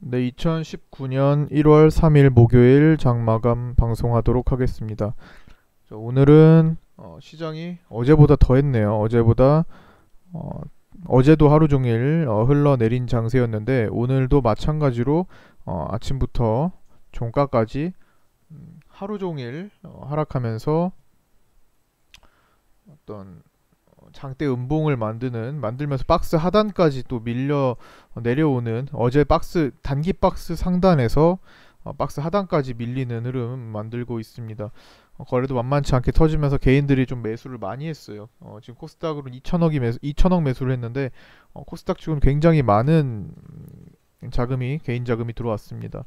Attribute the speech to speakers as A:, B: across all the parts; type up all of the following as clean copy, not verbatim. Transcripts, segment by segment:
A: 네, 2019년 1월 3일 목요일 장마감 방송하도록 하겠습니다. 오늘은 시장이 어제보다 더 했네요. 어, 어제도 하루 종일 흘러내린 장세였는데 오늘도 마찬가지로 아침부터 종가까지 하루 종일 하락하면서 어떤 장대 음봉을 만들면서 박스 하단까지 또 밀려 내려오는, 어제 박스 단기 박스 상단에서 박스 하단까지 밀리는 흐름 만들고 있습니다. 거래도 만만치 않게 터지면서 개인들이 좀 매수를 많이 했어요. 지금 코스닥으로는 2천억 매수를 했는데 코스닥 측은 굉장히 많은 개인 자금이 들어왔습니다.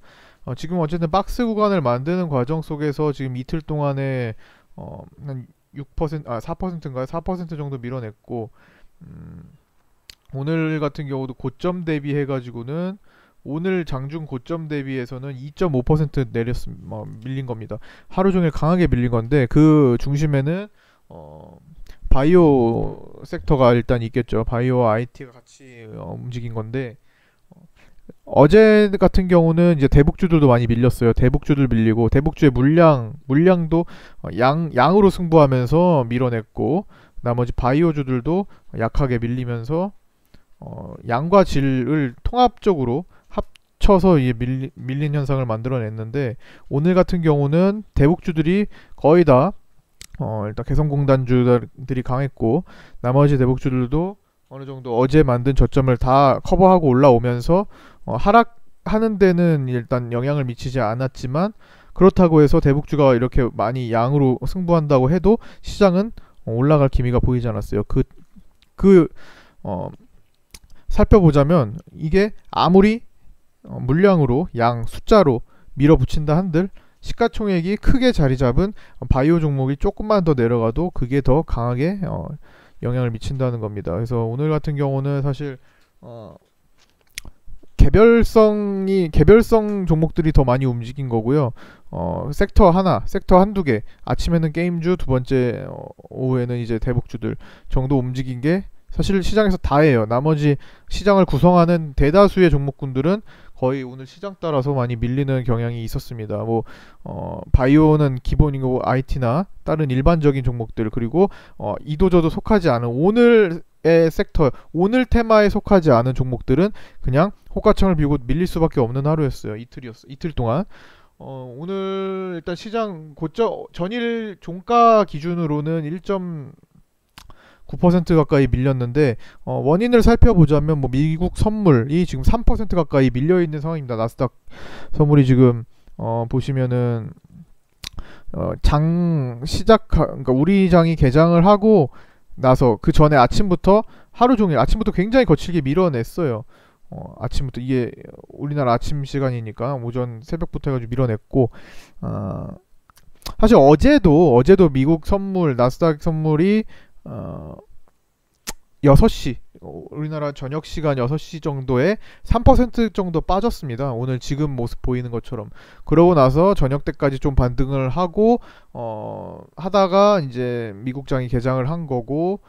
A: 지금 어쨌든 박스 구간을 만드는 과정 속에서 지금 이틀 동안에 한 4%인가요? 4% 정도 밀어냈고, 음, 오늘 같은 경우도 고점 대비해가지고는 오늘 장중 고점 대비해서는 2.5% 밀린 겁니다. 하루 종일 강하게 밀린 건데 그 중심에는 바이오 섹터가 일단 있겠죠. 바이오와 IT가 같이 움직인 건데, 어제 같은 경우는 이제 대북주들도 많이 밀렸어요. 대북주들 밀리고 대북주의 물량도 양으로 승부하면서 밀어냈고, 나머지 바이오주들도 약하게 밀리면서 양과 질을 통합적으로 합쳐서 이 밀린 현상을 만들어냈는데, 오늘 같은 경우는 대북주들이 거의 다 일단 개성공단주들이 강했고, 나머지 대북주들도 어느 정도 어제 만든 저점을 다 커버하고 올라오면서 하락하는 데는 일단 영향을 미치지 않았지만, 그렇다고 해서 대북주가 이렇게 많이 양으로 승부한다고 해도 시장은 올라갈 기미가 보이지 않았어요. 그 어, 살펴보자면 이게 아무리 물량으로 양 숫자로 밀어붙인다 한들 시가총액이 크게 자리 잡은 바이오 종목이 조금만 더 내려가도 그게 더 강하게 영향을 미친다는 겁니다. 그래서 오늘 같은 경우는 사실 개별성 종목들이 더 많이 움직인 거고요. 섹터 한두 개, 아침에는 게임주, 두 번째 오후에는 이제 대북주들 정도 움직인 게 사실 시장에서 다예요. 나머지 시장을 구성하는 대다수의 종목군들은 거의 오늘 시장 따라서 많이 밀리는 경향이 있었습니다. 바이오는 기본이고 IT나 다른 일반적인 종목들, 그리고 이도저도 속하지 않은 오늘의 섹터, 오늘 테마에 속하지 않은 종목들은 그냥 호가창을 비고 밀릴 수밖에 없는 하루였어요. 이틀 동안. 오늘 일단 시장 고점 전일 종가 기준으로는 9% 가까이 밀렸는데, 원인을 살펴보자면 미국 선물이 지금 3% 가까이 밀려 있는 상황입니다. 나스닥 선물이 지금 보시면은 그러니까 우리 장이 개장을 하고 나서 그 전에 아침부터 굉장히 거칠게 밀어냈어요. 아침부터, 이게 우리나라 아침 시간이니까 오전 새벽부터 해가지고 밀어냈고, 사실 어제도 미국 선물, 나스닥 선물이 6시, 우리나라 저녁 시간 6시 정도에 3% 정도 빠졌습니다. 오늘 지금 모습 보이는 것처럼. 그러고 나서 저녁 때까지 좀 반등을 하고 하다가 이제 미국장이 개장을 한 거고,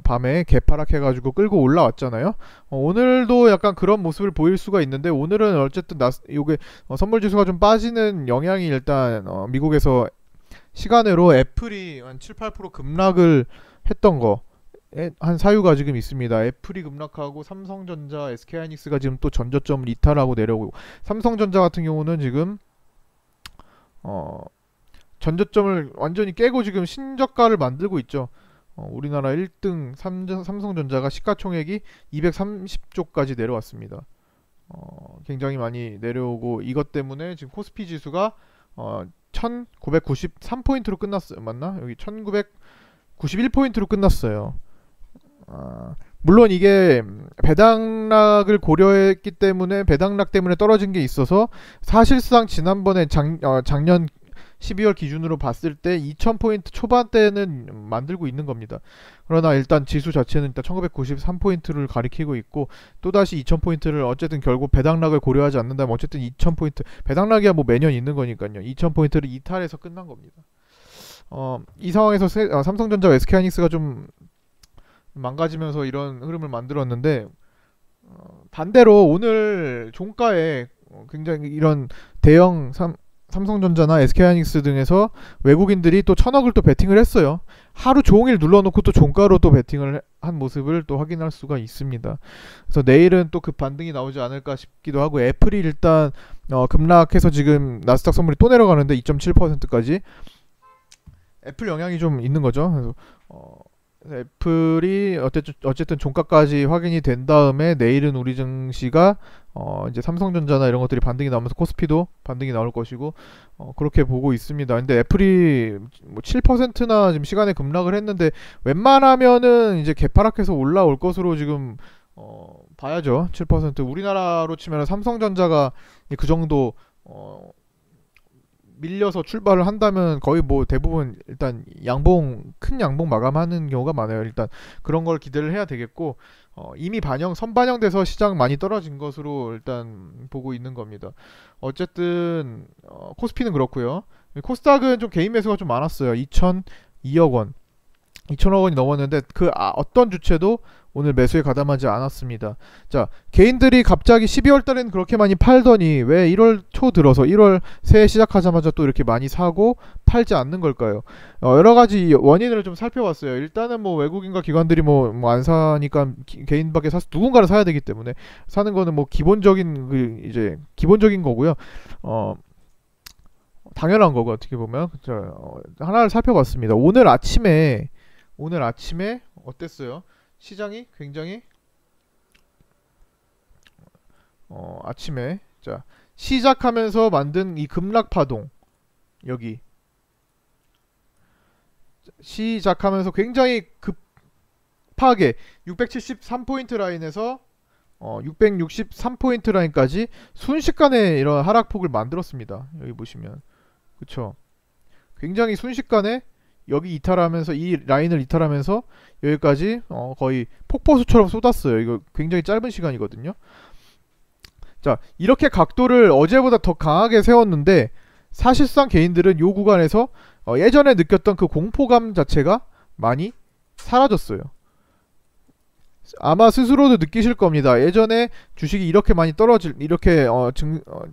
A: 밤에 개파락해가지고 끌고 올라왔잖아요. 오늘도 약간 그런 모습을 보일 수가 있는데, 오늘은 어쨌든 요게 선물지수가 좀 빠지는 영향이 일단 미국에서 시간으로 애플이 한 7, 8% 급락을 했던 거, 한 사유가 지금 있습니다. 애플이 급락하고 삼성전자, SK하이닉스가 지금 또 전저점을 이탈하고 내려오고, 삼성전자 같은 경우는 지금 전저점을 완전히 깨고 지금 신저가를 만들고 있죠. 우리나라 1등 삼성전자가 시가총액이 230조까지 내려왔습니다. 굉장히 많이 내려오고, 이것 때문에 지금 코스피 지수가 1993포인트로 끝났어요. 맞나? 여기 1991포인트로 끝났어요. 물론 이게 배당락을 고려했기 때문에, 배당락 때문에 떨어진 게 있어서 사실상 지난번에 작년 12월 기준으로 봤을 때 2000포인트 초반대는 만들고 있는 겁니다. 그러나 일단 지수 자체는 일단 1993포인트를 가리키고 있고, 또다시 2000포인트를 어쨌든 결국 배당락을 고려하지 않는다면 어쨌든 2000포인트, 배당락이야 뭐 매년 있는 거니까요. 2000포인트를 이탈해서 끝난 겁니다. 이 상황에서 삼성전자와 SK하이닉스가 좀 망가지면서 이런 흐름을 만들었는데, 반대로 오늘 종가에 굉장히 이런 대형 삼성전자나 SK하이닉스 등에서 외국인들이 또 천억을 또 베팅을 했어요. 하루 종일 눌러놓고 또 종가로 또 베팅을 한 모습을 또 확인할 수가 있습니다. 그래서 내일은 또 급 반등이 나오지 않을까 싶기도 하고, 애플이 일단 급락해서 지금 나스닥 선물이 또 내려가는데 2.7%까지 애플 영향이 좀 있는 거죠. 그래서 애플이 어쨌든 종가까지 확인이 된 다음에 내일은 우리 증시가 이제 삼성전자나 이런 것들이 반등이 나오면서 코스피도 반등이 나올 것이고, 그렇게 보고 있습니다. 근데 애플이 뭐 7%나 지금 시간에 급락을 했는데 웬만하면은 이제 개파락해서 올라올 것으로 지금 봐야죠. 7%. 우리나라로 치면 삼성전자가 그 정도 밀려서 출발을 한다면 거의 뭐 대부분 일단 큰 양봉 마감하는 경우가 많아요. 일단 그런 걸 기대를 해야 되겠고, 이미 선반영돼서 시장 많이 떨어진 것으로 일단 보고 있는 겁니다. 어쨌든 코스피는 그렇고요. 코스닥은 좀 개인 매수가 좀 많았어요. 2,002억 원. 2천억 원이 넘었는데 어떤 주체도 오늘 매수에 가담하지 않았습니다. 자, 개인들이 갑자기 12월 달에는 그렇게 많이 팔더니 왜 1월 초 들어서 1월 새해 시작하자마자 또 이렇게 많이 사고 팔지 않는 걸까요? 여러 가지 원인을 좀 살펴봤어요. 일단은 뭐 외국인과 기관들이 뭐 안 사니까 개인밖에 누군가를 사야 되기 때문에 사는 거는 뭐 기본적인 거고요. 당연한 거고, 어떻게 보면. 하나를 살펴봤습니다. 오늘 아침에 어땠어요? 시장이 굉장히 아침에 시작하면서 만든 이 급락 파동, 여기 시작하면서 굉장히 급하게 673포인트 라인에서 663포인트 라인까지 순식간에 이런 하락폭을 만들었습니다. 여기 보시면, 그쵸? 굉장히 순식간에 여기 이탈하면서, 이 라인을 이탈하면서 여기까지 거의 폭포수처럼 쏟았어요. 이거 굉장히 짧은 시간이거든요. 자, 이렇게 각도를 어제보다 더 강하게 세웠는데 사실상 개인들은 요 구간에서 예전에 느꼈던 그 공포감 자체가 많이 사라졌어요. 아마 스스로도 느끼실 겁니다. 예전에 주식이 이렇게 많이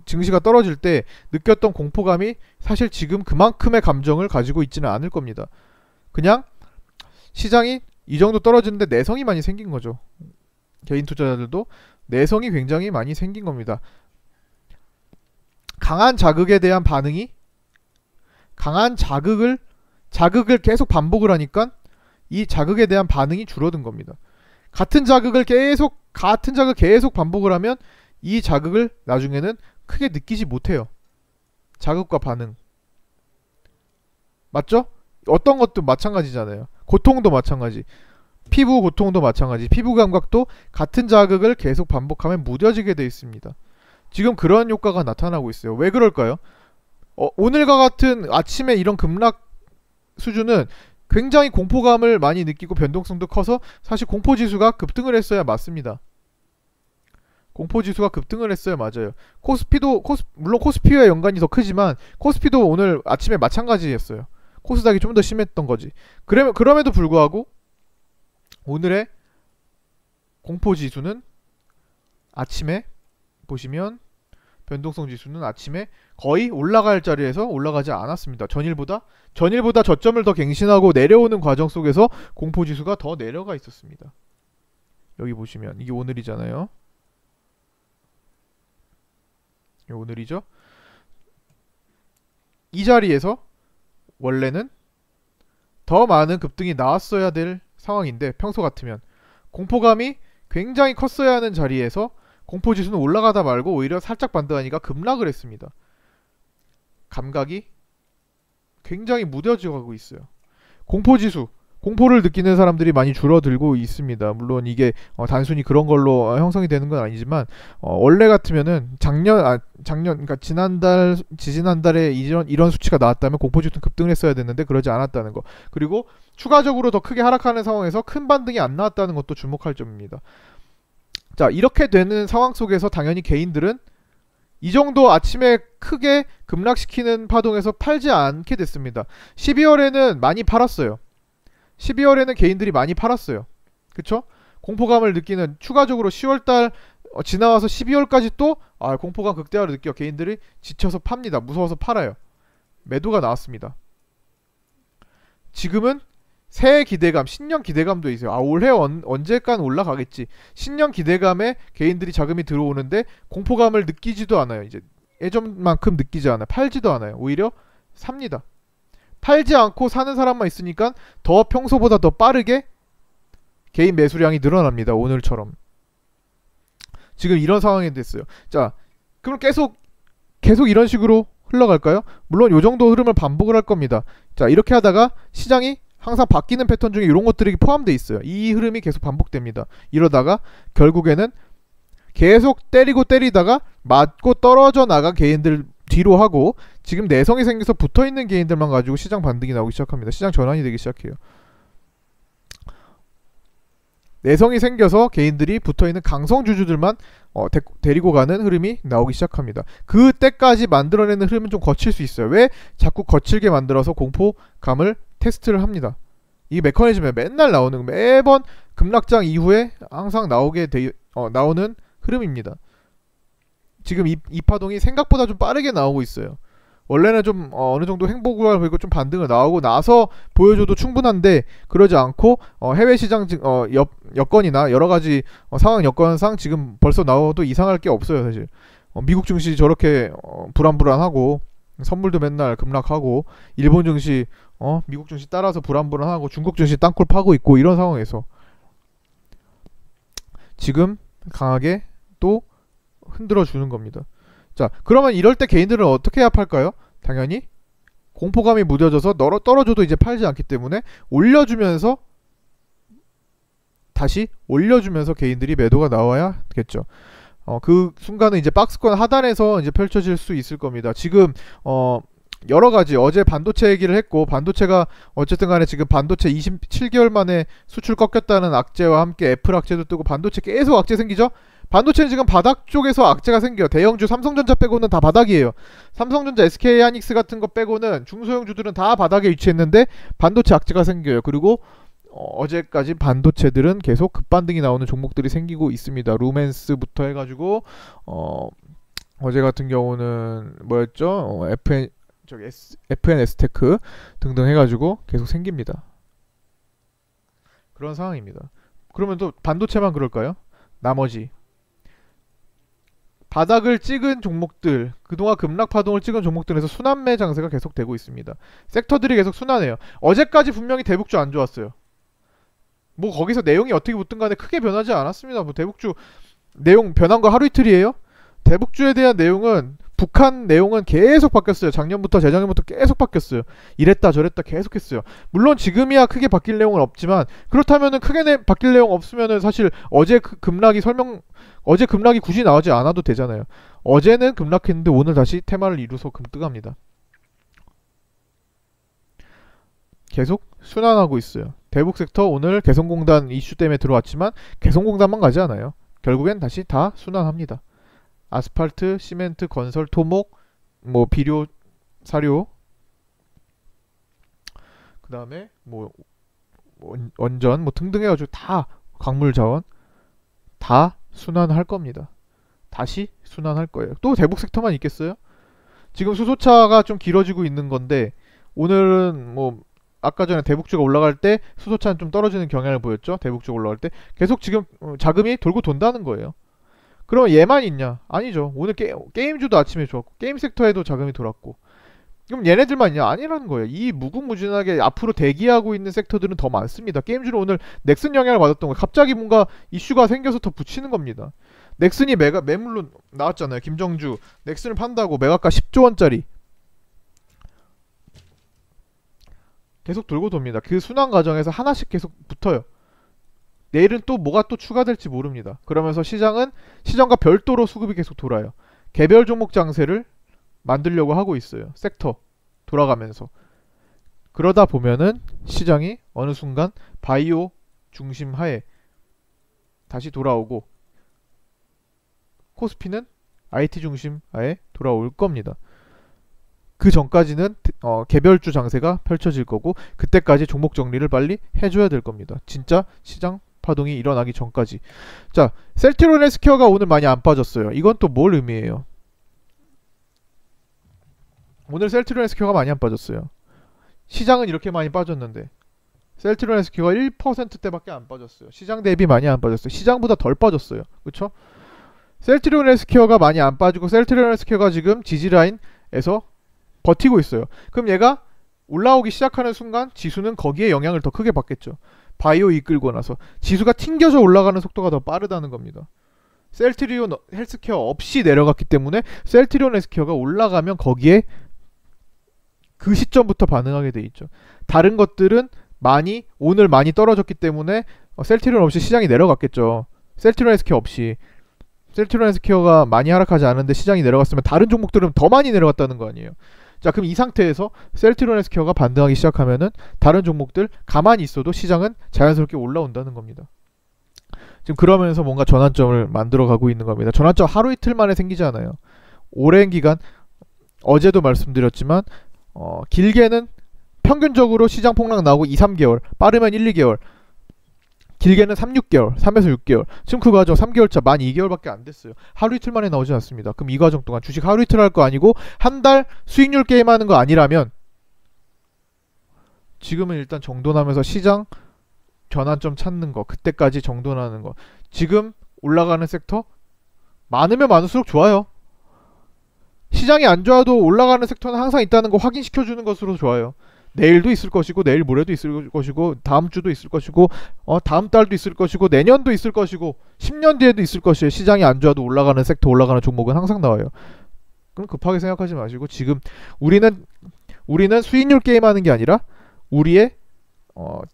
A: 증시가 떨어질 때 느꼈던 공포감이 사실 지금 그만큼의 감정을 가지고 있지는 않을 겁니다. 그냥 시장이 이 정도 떨어지는데 내성이 많이 생긴 거죠. 개인 투자자들도 내성이 굉장히 많이 생긴 겁니다. 강한 자극에 대한 반응이, 강한 자극을 계속 반복을 하니까 이 자극에 대한 반응이 줄어든 겁니다. 같은 자극을 계속 반복을 하면 이 자극을 나중에는 크게 느끼지 못해요. 자극과 반응. 맞죠? 어떤 것도 마찬가지잖아요. 고통도 마찬가지. 피부 고통도 마찬가지. 피부 감각도 같은 자극을 계속 반복하면 무뎌지게 되어 있습니다. 지금 그런 효과가 나타나고 있어요. 왜 그럴까요? 오늘과 같은 아침에 이런 급락 수준은 굉장히 공포감을 많이 느끼고 변동성도 커서 사실 공포지수가 급등을 했어야 맞습니다. 공포지수가 급등을 했어야 맞아요. 물론 코스피와 연관이 더 크지만 코스피도 오늘 아침에 마찬가지였어요. 코스닥이 좀 더 심했던 거지. 그럼에도 불구하고 오늘의 공포지수는 아침에 보시면 변동성 지수는 아침에 거의 올라갈 자리에서 올라가지 않았습니다. 전일보다 저점을 더 갱신하고 내려오는 과정 속에서 공포지수가 더 내려가 있었습니다. 여기 보시면 이게 오늘이잖아요. 이게 오늘이죠. 이 자리에서 원래는 더 많은 급등이 나왔어야 될 상황인데, 평소 같으면 공포감이 굉장히 컸어야 하는 자리에서 공포지수는 올라가다 말고 오히려 살짝 반등하니까 급락을 했습니다. 감각이 굉장히 무뎌져 가고 있어요. 공포를 느끼는 사람들이 많이 줄어들고 있습니다. 물론 이게 단순히 그런 걸로 형성이 되는 건 아니지만, 원래 같으면은 그러니까 지지난달에 이런 수치가 나왔다면 공포지수는 급등을 했어야 됐는데 그러지 않았다는 거. 그리고 추가적으로 더 크게 하락하는 상황에서 큰 반등이 안 나왔다는 것도 주목할 점입니다. 자, 이렇게 되는 상황 속에서 당연히 개인들은 이 정도 아침에 크게 급락시키는 파동에서 팔지 않게 됐습니다. 12월에는 많이 팔았어요. 12월에는 개인들이 많이 팔았어요. 그쵸? 공포감을 느끼는 추가적으로 10월달 지나와서 12월까지 또 공포감 극대화를 느껴 개인들이 지쳐서 팝니다. 무서워서 팔아요. 매도가 나왔습니다. 지금은 새해 기대감, 신년 기대감도 있어요. 올해 언제간 올라가겠지. 신년 기대감에 개인들이 자금이 들어오는데 공포감을 느끼지도 않아요. 이제 예전만큼 느끼지 않아요. 팔지도 않아요. 오히려 삽니다. 팔지 않고 사는 사람만 있으니까 더 평소보다 더 빠르게 개인 매수량이 늘어납니다. 오늘처럼. 지금 이런 상황이 됐어요. 자, 그럼 계속 이런 식으로 흘러갈까요? 물론 요 정도 흐름을 반복을 할 겁니다. 자, 이렇게 하다가 시장이 항상 바뀌는 패턴 중에 이런 것들이 포함되어 있어요. 이 흐름이 계속 반복됩니다. 이러다가 결국에는 계속 때리다가 맞고 떨어져 나간 개인들 뒤로 하고 지금 내성이 생겨서 붙어있는 개인들만 가지고 시장 반등이 나오기 시작합니다. 시장 전환이 되기 시작해요. 내성이 생겨서 개인들이 붙어있는 강성주주들만 데리고 가는 흐름이 나오기 시작합니다. 그때까지 만들어내는 흐름은 좀 거칠 수 있어요. 왜? 자꾸 거칠게 만들어서 공포감을 테스트를 합니다. 이 메커니즘에 맨날 나오는, 매번 급락장 이후에 항상 나오는 흐름입니다. 지금 이 파동이 생각보다 좀 빠르게 나오고 있어요. 원래는 좀 어느 정도 행보가 그리고 좀 반등을 나오고 나서 보여줘도 충분한데 그러지 않고 해외 시장 여건이나 여러 가지 상황 여건상 지금 벌써 나와도 이상할 게 없어요. 사실 미국 증시 저렇게 불안불안하고 선물도 맨날 급락하고 일본 증시 미국 증시 따라서 불안불안하고 중국 증시 땅굴 파고 있고 이런 상황에서 지금 강하게 또 흔들어 주는 겁니다. 자, 그러면 이럴 때 개인들은 어떻게 해야 팔까요? 당연히 공포감이 무뎌져서 떨어져도 이제 팔지 않기 때문에 다시 올려주면서 개인들이 매도가 나와야겠죠. 그 순간은 이제 박스권 하단에서 이제 펼쳐질 수 있을 겁니다. 지금 여러 가지 어제 반도체 얘기를 했고 반도체가 어쨌든 간에 지금 반도체 27개월 만에 수출 꺾였다는 악재와 함께 애플 악재도 뜨고 반도체 계속 악재 생기죠? 반도체는 지금 바닥 쪽에서 악재가 생겨요. 대형주 삼성전자 빼고는 다 바닥이에요. 삼성전자, SK하이닉스 같은 거 빼고는 중소형주들은 다 바닥에 위치했는데 반도체 악재가 생겨요. 그리고 어제까지 반도체들은 계속 급반등이 나오는 종목들이 생기고 있습니다. 루멘스부터 해가지고 어제 같은 경우는 뭐였죠? FNS테크 등등 해가지고 계속 생깁니다. 그런 상황입니다. 그러면 또 반도체만 그럴까요? 나머지 바닥을 찍은 종목들, 그동안 급락 파동을 찍은 종목들에서 순환매 장세가 계속되고 있습니다. 섹터들이 계속 순환해요. 어제까지 분명히 대북주 안 좋았어요. 뭐 거기서 내용이 어떻게 붙든 간에 크게 변하지 않았습니다. 뭐 대북주 내용 변한 거 하루 이틀이에요? 대북주에 대한 내용은 북한 내용은 계속 바뀌었어요. 작년부터 재작년부터 계속 바뀌었어요. 이랬다 저랬다 계속 했어요. 물론 지금이야 크게 바뀔 내용은 없지만 그렇다면은 크게 바뀔 내용 없으면은 사실 어제 급락이 굳이 나오지 않아도 되잖아요. 어제는 급락했는데 오늘 다시 테마를 이루서 급등합니다. 계속 순환하고 있어요. 대북 섹터 오늘 개성공단 이슈 때문에 들어왔지만 개성공단만 가지 않아요. 결국엔 다시 다 순환합니다. 아스팔트, 시멘트, 건설, 토목, 뭐 비료, 사료, 그 다음에 뭐 원전 뭐 등등 해가지고 다 광물 자원 다 순환할 겁니다. 다시 순환할 거예요. 또 대북 섹터만 있겠어요? 지금 수소차가 좀 길어지고 있는 건데 오늘은 뭐 아까 전에 대북주가 올라갈 때 수소차는 좀 떨어지는 경향을 보였죠. 대북주가 올라갈 때 계속 지금 자금이 돌고 돈다는 거예요. 그러면 얘만 있냐? 아니죠. 오늘 게임주도 아침에 좋았고 게임 섹터에도 자금이 돌았고 그럼 얘네들만 있냐? 아니라는 거예요. 이 무궁무진하게 앞으로 대기하고 있는 섹터들은 더 많습니다. 게임주는 오늘 넥슨 영향을 받았던 거예요. 갑자기 뭔가 이슈가 생겨서 더 붙이는 겁니다. 넥슨이 매물로 나왔잖아요. 김정주 넥슨을 판다고 매각가 10조원짜리 계속 돌고 돕니다. 그 순환 과정에서 하나씩 계속 붙어요. 내일은 또 뭐가 또 추가될지 모릅니다. 그러면서 시장과 별도로 수급이 계속 돌아요. 개별 종목 장세를 만들려고 하고 있어요. 섹터 돌아가면서. 그러다 보면은 시장이 어느 순간 바이오 중심 하에 다시 돌아오고 코스피는 IT 중심 하에 돌아올 겁니다. 그 전까지는 개별주 장세가 펼쳐질 거고 그때까지 종목 정리를 빨리 해줘야 될 겁니다. 진짜 시장 파동이 일어나기 전까지. 자, 셀트리온 헬스케어가 오늘 많이 안 빠졌어요. 이건 또 뭘 의미해요? 오늘 셀트리온 헬스케어가 많이 안 빠졌어요. 시장은 이렇게 많이 빠졌는데 셀트리온 헬스케어가 1%대밖에 안 빠졌어요. 시장 대비 많이 안 빠졌어요. 시장보다 덜 빠졌어요. 그쵸? 셀트리온 헬스케어가 많이 안 빠지고 셀트리온 헬스케어가 지금 지지라인에서 버티고 있어요. 그럼 얘가 올라오기 시작하는 순간 지수는 거기에 영향을 더 크게 받겠죠. 바이오 이끌고 나서 지수가 튕겨져 올라가는 속도가 더 빠르다는 겁니다. 셀트리온 헬스케어 없이 내려갔기 때문에 셀트리온 헬스케어가 올라가면 거기에 그 시점부터 반응하게 돼 있죠. 다른 것들은 오늘 많이 떨어졌기 때문에 셀트리온 없이 시장이 내려갔겠죠. 셀트리온 헬스케어 없이. 셀트리온 헬스케어가 많이 하락하지 않은데 시장이 내려갔으면 다른 종목들은 더 많이 내려갔다는 거 아니에요. 자, 그럼 이 상태에서 셀트리온 헬스케어가 반등하기 시작하면은 다른 종목들 가만히 있어도 시장은 자연스럽게 올라온다는 겁니다. 지금 그러면서 뭔가 전환점을 만들어 가고 있는 겁니다. 전환점 하루 이틀 만에 생기지 않아요. 오랜 기간, 어제도 말씀드렸지만 길게는 평균적으로 시장 폭락 나오고 2, 3개월, 빠르면 1, 2개월, 길게는 3, 6개월, 3에서 6개월. 지금 그 과정 3개월차 만 2개월밖에 안 됐어요. 하루 이틀 만에 나오지 않습니다. 그럼 이 과정 동안 주식 하루 이틀 할 거 아니고 한 달 수익률 게임하는 거 아니라면 지금은 일단 정돈하면서 시장 전환점 찾는 거, 그때까지 정돈하는 거. 지금 올라가는 섹터 많으면 많을수록 좋아요. 시장이 안 좋아도 올라가는 섹터는 항상 있다는 거 확인시켜주는 것으로 좋아요. 내일도 있을 것이고 내일 모레도 있을 것이고 다음 주도 있을 것이고 다음 달도 있을 것이고 내년도 있을 것이고 10년 뒤에도 있을 것이에요. 시장이 안 좋아도 올라가는 섹터, 올라가는 종목은 항상 나와요. 그럼 급하게 생각하지 마시고 지금 우리는 수익률 게임하는 게 아니라 우리의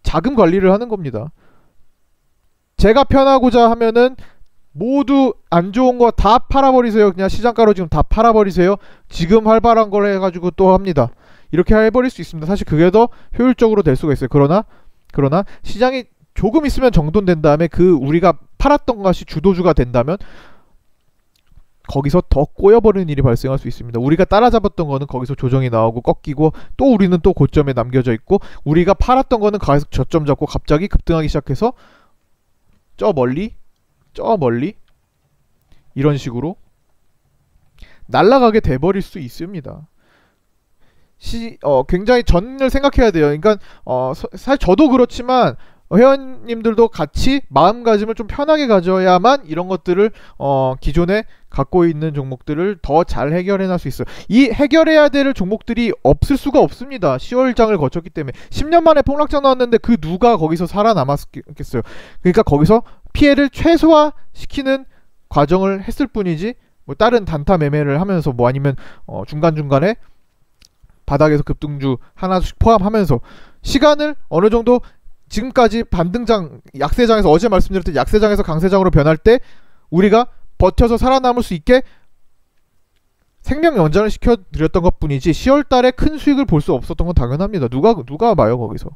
A: 자금 관리를 하는 겁니다. 제가 편하고자 하면은 모두 안 좋은 거 다 팔아버리세요. 그냥 시장가로 지금 다 팔아버리세요. 지금 활발한 걸 해가지고 또 합니다. 이렇게 해버릴 수 있습니다. 사실 그게 더 효율적으로 될 수가 있어요. 그러나 시장이 조금 있으면 정돈된 다음에 그 우리가 팔았던 것이 주도주가 된다면 거기서 더 꼬여버리는 일이 발생할 수 있습니다. 우리가 따라잡았던 거는 거기서 조정이 나오고 꺾이고 또 우리는 또 고점에 남겨져 있고 우리가 팔았던 거는 거기서 저점 잡고 갑자기 급등하기 시작해서 저 멀리 이런 식으로 날아가게 돼버릴 수 있습니다. 굉장히 전을 생각해야 돼요. 그러니까 사실 저도 그렇지만 회원님들도 같이 마음가짐을 좀 편하게 가져야만 이런 것들을 기존에 갖고 있는 종목들을 더 잘 해결해 낼 수 있어요. 이 해결해야 될 종목들이 없을 수가 없습니다. 10월장을 거쳤기 때문에 10년 만에 폭락장 나왔는데 그 누가 거기서 살아남았겠어요. 그러니까 거기서 피해를 최소화시키는 과정을 했을 뿐이지 뭐 다른 단타 매매를 하면서 뭐 아니면 중간중간에 바닥에서 급등주 하나씩 포함하면서 시간을 어느 정도 지금까지 반등장, 약세장에서 어제 말씀드렸던 약세장에서 강세장으로 변할 때 우리가 버텨서 살아남을 수 있게 생명 연장을 시켜드렸던 것 뿐이지 10월달에 큰 수익을 볼 수 없었던 건 당연합니다. 누가 봐요 거기서.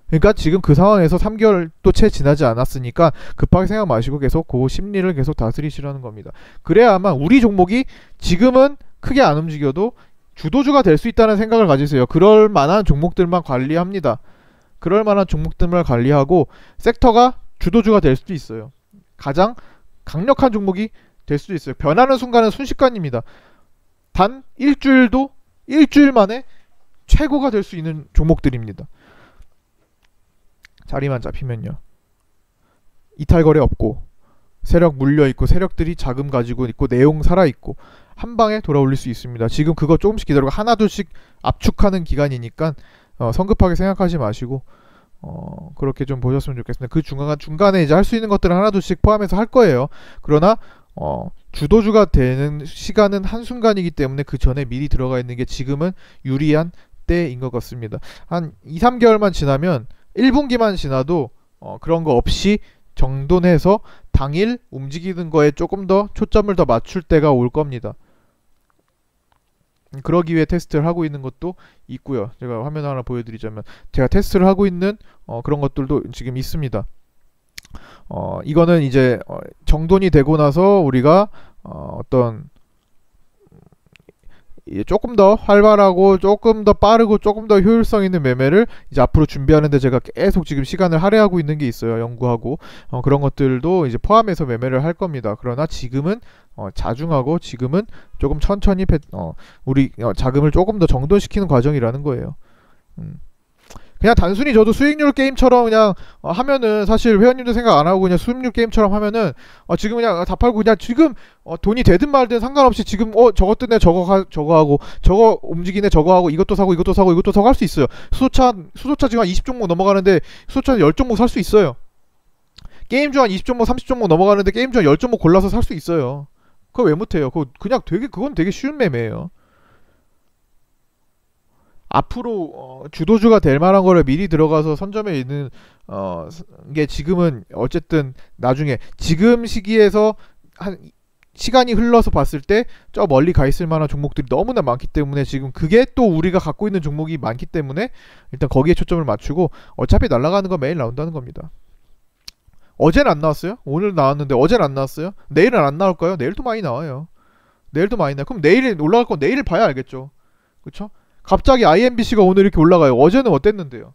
A: 그러니까 지금 그 상황에서 3개월도 채 지나지 않았으니까 급하게 생각 마시고 계속 그 심리를 계속 다스리시라는 겁니다. 그래야만 우리 종목이 지금은 크게 안 움직여도 주도주가 될 수 있다는 생각을 가지세요. 그럴 만한 종목들만 관리합니다. 그럴 만한 종목들만 관리하고 sek터가 주도주가 될 수도 있어요. 가장 강력한 종목이 될 수도 있어요. 변하는 순간은 순식간입니다. 단 일주일 만에 최고가 될 수 있는 종목들입니다. 자리만 잡히면요. 이탈거래 없고 세력 물려있고 세력들이 자금 가지고 있고 내용 살아있고 한방에 돌아올릴 수 있습니다. 지금 그거 조금씩 기다리고 하나둘씩 압축하는 기간이니까 성급하게 생각하지 마시고 그렇게 좀 보셨으면 좋겠습니다. 그 중간에 이제 할 수 있는 것들을 하나둘씩 포함해서 할 거예요. 그러나 주도주가 되는 시간은 한순간이기 때문에 그 전에 미리 들어가 있는 게 지금은 유리한 때인 것 같습니다. 한 2, 3개월만 지나면 1분기만 지나도 그런 거 없이 정돈해서 당일 움직이는 거에 조금 더 초점을 더 맞출 때가 올 겁니다. 그러기 위해 테스트를 하고 있는 것도 있고요. 제가 화면 하나 보여드리자면 제가 테스트를 하고 있는 그런 것들도 지금 있습니다. 이거는 이제 정돈이 되고 나서 우리가 어떤 조금 더 활발하고 조금 더 빠르고 조금 더 효율성 있는 매매를 이제 앞으로 준비하는데 제가 계속 지금 시간을 할애하고 있는 게 있어요. 연구하고 그런 것들도 이제 포함해서 매매를 할 겁니다. 그러나 지금은 자중하고 지금은 조금 천천히 우리 자금을 조금 더 정돈시키는 과정이라는 거예요. 그냥 단순히 저도 수익률 게임처럼 그냥 하면은 사실 회원님도 생각 안 하고 그냥 수익률 게임처럼 하면은 지금 그냥 다 팔고 그냥 지금 돈이 되든 말든 상관없이 지금 저거 뜨네 저거 하고 저거 움직이네 저거 하고 이것도 사고 이것도 사고 이것도 사고 할 수 있어요. 수소차 지금 한 20종목 넘어가는데 수소차는 10종목 살 수 있어요. 게임 중 한 20종목 30종목 넘어가는데 게임 중 한 10종목 골라서 살 수 있어요. 그거 왜 못해요? 그건 되게 쉬운 매매예요. 앞으로 주도주가 될 만한 거를 미리 들어가서 선점에 있는 게 지금은 어쨌든 나중에 지금 시기에서 한 시간이 흘러서 봤을 때 저 멀리 가 있을 만한 종목들이 너무나 많기 때문에 지금 그게 또 우리가 갖고 있는 종목이 많기 때문에 일단 거기에 초점을 맞추고 어차피 날아가는 건 매일 나온다는 겁니다. 어제는 안 나왔어요? 오늘 나왔는데 어제는 안 나왔어요? 내일은 안 나올까요? 내일도 많이 나와요. 내일도 많이 나와요. 그럼 내일 올라갈 건 내일 봐야 알겠죠. 그쵸? 갑자기 IMBC가 오늘 이렇게 올라가요. 어제는 어땠는데요?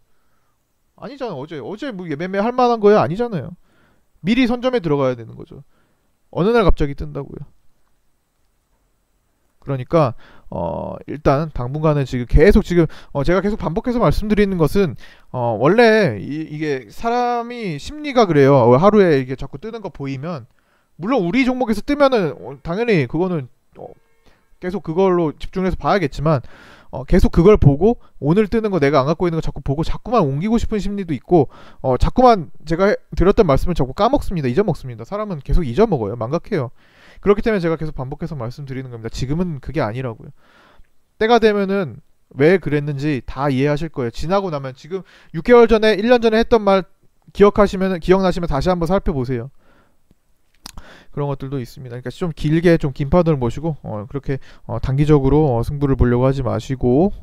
A: 아니잖아요. 어제 뭐 매매 할 만한 거야? 아니잖아요. 미리 선점에 들어가야 되는 거죠. 어느 날 갑자기 뜬다고요. 그러니까 일단 당분간은 지금 제가 계속 반복해서 말씀드리는 것은 원래 이게 사람이 심리가 그래요. 하루에 이게 자꾸 뜨는 거 보이면 물론 우리 종목에서 뜨면은 당연히 그거는 계속 그걸로 집중해서 봐야겠지만 계속 그걸 보고 오늘 뜨는 거 내가 안 갖고 있는 거 자꾸 보고 자꾸만 옮기고 싶은 심리도 있고 자꾸만 제가 드렸던 말씀을 자꾸 까먹습니다. 잊어먹습니다. 사람은 계속 잊어먹어요. 망각해요. 그렇기 때문에 제가 계속 반복해서 말씀드리는 겁니다. 지금은 그게 아니라고요. 때가 되면은 왜 그랬는지 다 이해하실 거예요. 지나고 나면 지금 6개월 전에 1년 전에 했던 말 기억나시면 다시 한번 살펴보세요. 그런 것들도 있습니다. 그러니까 좀 길게 좀 긴 판을 모시고 그렇게 단기적으로 승부를 보려고 하지 마시고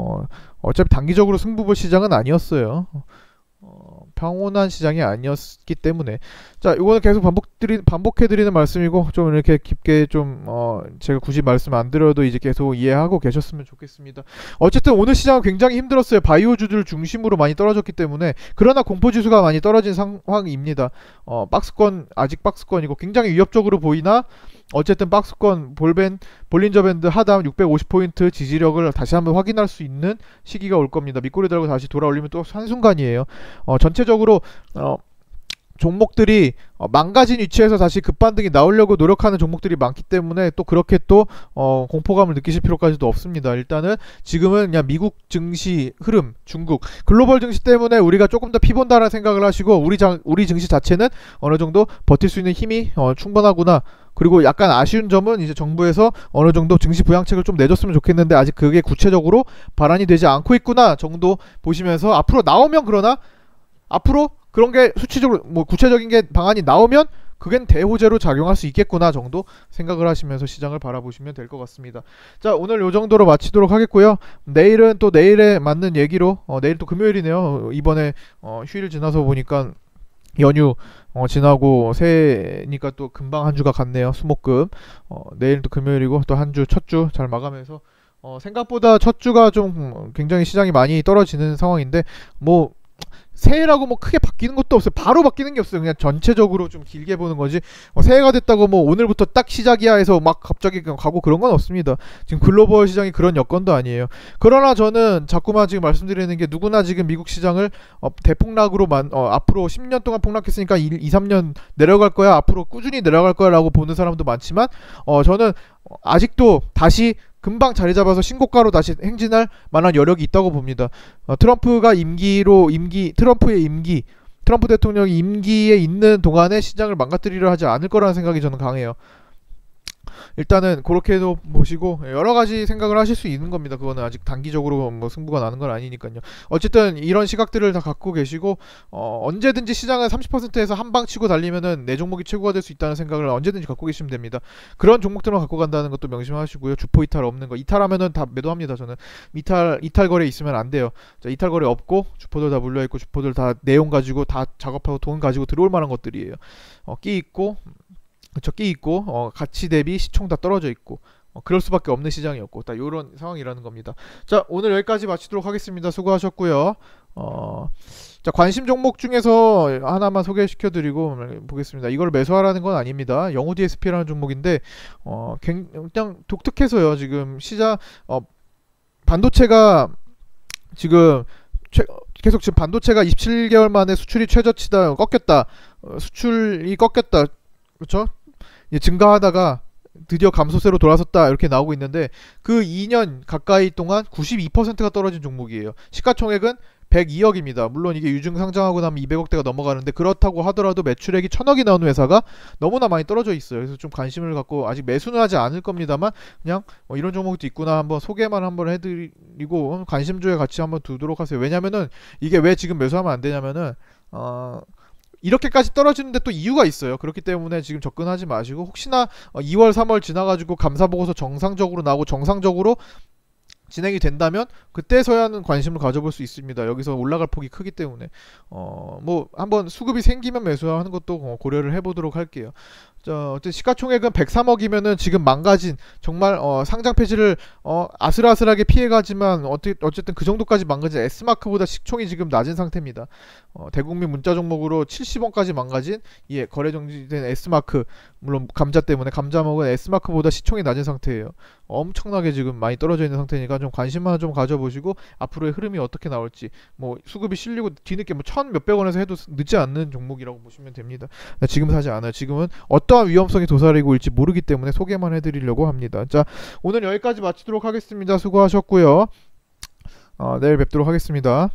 A: 어차피 단기적으로 승부 볼 시장은 아니었어요. 평온한 시장이 아니었기 때문에 자 이거는 계속 반복해드리는 말씀이고 좀 이렇게 깊게 좀 제가 굳이 말씀 안 드려도 이제 계속 이해하고 계셨으면 좋겠습니다. 어쨌든 오늘 시장은 굉장히 힘들었어요. 바이오주들 중심으로 많이 떨어졌기 때문에 그러나 공포지수가 많이 떨어진 상황입니다. 아직 박스권이고 굉장히 위협적으로 보이나 어쨌든 박스권 볼린저 밴드 하단 650포인트 지지력을 다시 한번 확인할 수 있는 시기가 올 겁니다. 밑꼬리 달고 다시 돌아올리면 또 한순간이에요. 전체적으로 종목들이 망가진 위치에서 다시 급반등이 나오려고 노력하는 종목들이 많기 때문에 또 그렇게 또 공포감을 느끼실 필요까지도 없습니다. 일단은 지금은 그냥 미국 증시 흐름, 중국 글로벌 증시 때문에 우리가 조금 더 피본다라는 생각을 하시고 우리 증시 자체는 어느 정도 버틸 수 있는 힘이 충분하구나. 그리고 약간 아쉬운 점은 이제 정부에서 어느 정도 증시 부양책을 좀 내줬으면 좋겠는데 아직 그게 구체적으로 발안이 되지 않고 있구나 정도 보시면서 앞으로 나오면 그러나 앞으로 그런 게 수치적으로 뭐 구체적인 게 방안이 나오면 그겐 대호재로 작용할 수 있겠구나 정도 생각을 하시면서 시장을 바라보시면 될 것 같습니다. 자 오늘 요 정도로 마치도록 하겠고요. 내일은 또 내일에 맞는 얘기로 내일 또 금요일이네요. 이번에 휴일 지나서 보니까 연휴 지나고 새해니까 또 금방 한 주가 갔네요. 수목금 내일 또 금요일이고 또 한 주 첫 주 잘 마감해서 생각보다 첫 주가 좀 굉장히 시장이 많이 떨어지는 상황인데 뭐 새해라고 뭐 크게 바뀌는 것도 없어요. 바로 바뀌는 게 없어요. 그냥 전체적으로 좀 길게 보는 거지 새해가 됐다고 뭐 오늘부터 딱 시작이야 해서 막 갑자기 그냥 가고 그런 건 없습니다. 지금 글로벌 시장이 그런 여건도 아니에요. 그러나 저는 자꾸만 지금 말씀드리는 게 누구나 지금 미국 시장을 대폭락으로 앞으로 10년 동안 폭락했으니까 2, 3년 내려갈 거야 앞으로 꾸준히 내려갈 거야 라고 보는 사람도 많지만 저는 아직도 다시 금방 자리 잡아서 신고가로 다시 행진할 만한 여력이 있다고 봅니다. 트럼프 대통령이 임기에 있는 동안에 시장을 망가뜨리려 하지 않을 거라는 생각이 저는 강해요. 일단은 그렇게도 보시고 여러 가지 생각을 하실 수 있는 겁니다. 그거는 아직 단기적으로 뭐 승부가 나는 건 아니니까요. 어쨌든 이런 시각들을 다 갖고 계시고 언제든지 시장은 30%에서 한 방 치고 달리면은 내 종목이 최고가 될 수 있다는 생각을 언제든지 갖고 계시면 됩니다. 그런 종목들만 갖고 간다는 것도 명심하시고요. 주포 이탈 없는 거 이탈하면은 다 매도합니다. 저는 이탈 거래 있으면 안 돼요. 자, 이탈 거래 없고 주포들 다 물려 있고 주포들 다 내용 가지고 다 작업하고 돈 가지고 들어올 만한 것들이에요. 끼 있고 가치 대비 시총 다 떨어져 있고 그럴 수밖에 없는 시장이었고 딱 요런 상황이라는 겁니다. 자, 오늘 여기까지 마치도록 하겠습니다. 수고하셨고요. 자, 관심 종목 중에서 하나만 소개시켜드리고 보겠습니다. 이걸 매수하라는 건 아닙니다. 영우 DSP라는 종목인데 그냥 독특해서요. 지금 시장 반도체가 지금 계속 지금 반도체가 27개월 만에 수출이 최저치다 꺾였다. 수출이 꺾였다. 그렇죠? 증가하다가 드디어 감소세로 돌아섰다 이렇게 나오고 있는데 그 2년 가까이 동안 92%가 떨어진 종목이에요. 시가총액은 102억입니다. 물론 이게 유증 상장하고 나면 200억대가 넘어가는데 그렇다고 하더라도 매출액이 1000억이 나오는 회사가 너무나 많이 떨어져 있어요. 그래서 좀 관심을 갖고 아직 매수는 하지 않을 겁니다만 그냥 이런 종목도 있구나 한번 소개만 한번 해드리고 관심주에 같이 한번 두도록 하세요. 왜냐면은 이게 왜 지금 매수하면 안 되냐면은 이렇게까지 떨어지는데 또 이유가 있어요. 그렇기 때문에 지금 접근하지 마시고 혹시나 2월 3월 지나가지고 감사보고서 정상적으로 나오고 정상적으로 진행이 된다면 그때서야는 관심을 가져볼 수 있습니다. 여기서 올라갈 폭이 크기 때문에 뭐 한번 수급이 생기면 매수하는 것도 고려를 해보도록 할게요. 어쨌든 시가총액은 103억이면은 지금 망가진 정말 상장 폐지를 아슬아슬하게 피해가지만 어쨌든 그 정도까지 망가진 S마크보다 시총이 지금 낮은 상태입니다. 대국민 문자 종목으로 70원까지 망가진 거래 정지된 S마크, 물론 감자 때문에 감자 먹은 S마크보다 시총이 낮은 상태예요. 엄청나게 지금 많이 떨어져 있는 상태니까 좀 관심만 좀 가져보시고 앞으로의 흐름이 어떻게 나올지 뭐 수급이 실리고 뒤늦게 뭐 1,000몇백 원에서 해도 늦지 않는 종목이라고 보시면 됩니다. 지금 사지 않아요. 지금은 어떠한 위험성이 도사리고 있을지 모르기 때문에 소개만 해드리려고 합니다. 자, 오늘 여기까지 마치도록 하겠습니다. 수고하셨고요. 내일 뵙도록 하겠습니다.